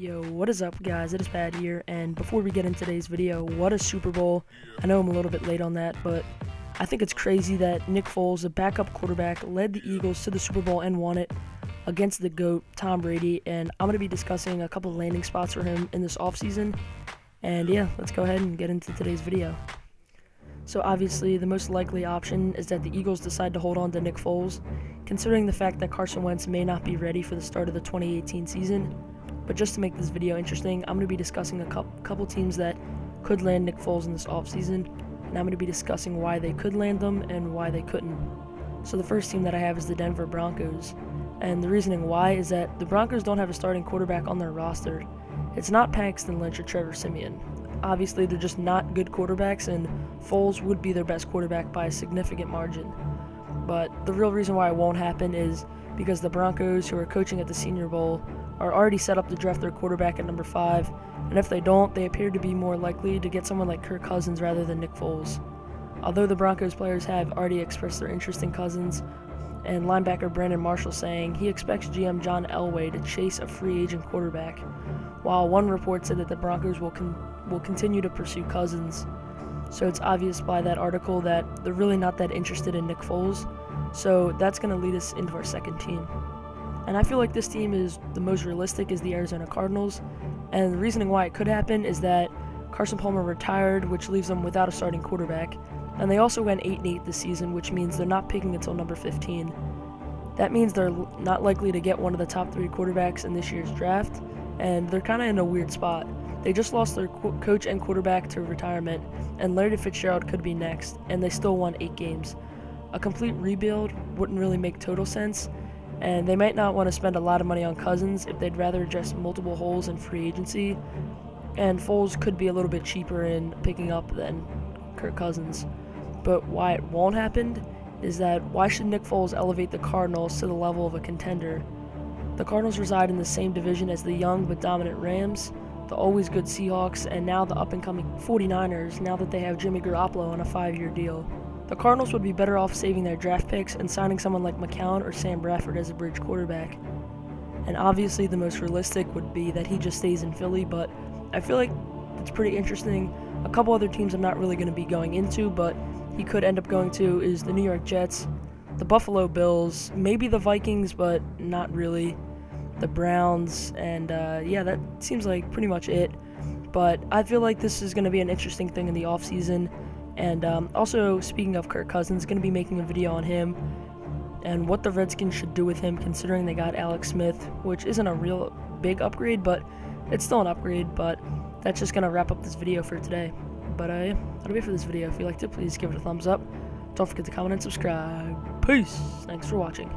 Yo, what is up, guys? It is Pat here, and before we get into today's video, what a Super Bowl. I know I'm a little bit late on that, but I think it's crazy that Nick Foles, a backup quarterback, led the Eagles to the Super Bowl and won it against the GOAT, Tom Brady, and I'm going to be discussing a couple landing spots for him in this offseason. And yeah, let's go ahead and get into today's video. So obviously, the most likely option is that the Eagles decide to hold on to Nick Foles, considering the fact that Carson Wentz may not be ready for the start of the 2018 season. But just to make this video interesting, I'm going to be discussing a couple teams that could land Nick Foles in this offseason, and I'm going to be discussing why they could land them and why they couldn't. So the first team that I have is the Denver Broncos, and the reasoning why is that the Broncos don't have a starting quarterback on their roster. It's not Paxton Lynch or Trevor Siemian. Obviously, they're just not good quarterbacks, and Foles would be their best quarterback by a significant margin. But the real reason why it won't happen is because the Broncos, who are coaching at the Senior Bowl, are already set up to draft their quarterback at number 5, and if they don't, they appear to be more likely to get someone like Kirk Cousins rather than Nick Foles. Although the Broncos players have already expressed their interest in Cousins, and linebacker Brandon Marshall saying he expects GM John Elway to chase a free agent quarterback, while one report said that the Broncos will continue to pursue Cousins. So it's obvious by that article that they're really not that interested in Nick Foles, so that's going to lead us into our second team. And I feel like this team is the most realistic is the Arizona Cardinals, and the reasoning why it could happen is that Carson Palmer retired, which leaves them without a starting quarterback, and they also went 8-8 this season, which means they're not picking until number 15. That means they're not likely to get one of the top 3 quarterbacks in this year's draft, and they're kind of in a weird spot. They just lost their coach and quarterback to retirement, and Larry Fitzgerald could be next, and they still won 8 games. A complete rebuild wouldn't really make total sense, and they might not want to spend a lot of money on Cousins if they'd rather address multiple holes in free agency, and Foles could be a little bit cheaper in picking up than Kirk Cousins. But why it won't happen is that why should Nick Foles elevate the Cardinals to the level of a contender? The Cardinals reside in the same division as the young but dominant Rams, the always good Seahawks, and now the up-and-coming 49ers now that they have Jimmy Garoppolo on a 5-year deal. The Cardinals would be better off saving their draft picks and signing someone like McCown or Sam Bradford as a bridge quarterback. And obviously the most realistic would be that he just stays in Philly, but I feel like it's pretty interesting. A couple other teams I'm not really going to be going into, but he could end up going to is the New York Jets, the Buffalo Bills, maybe the Vikings, but not really, the Browns, and yeah, that seems like pretty much it. But I feel like this is going to be an interesting thing in the offseason. And also, speaking of Kirk Cousins, going to be making a video on him and what the Redskins should do with him, considering they got Alex Smith, which isn't a real big upgrade, but it's still an upgrade. But that's just going to wrap up this video for today. But that'll be it for this video. If you liked it, please give it a thumbs up. Don't forget to comment and subscribe. Peace. Thanks for watching.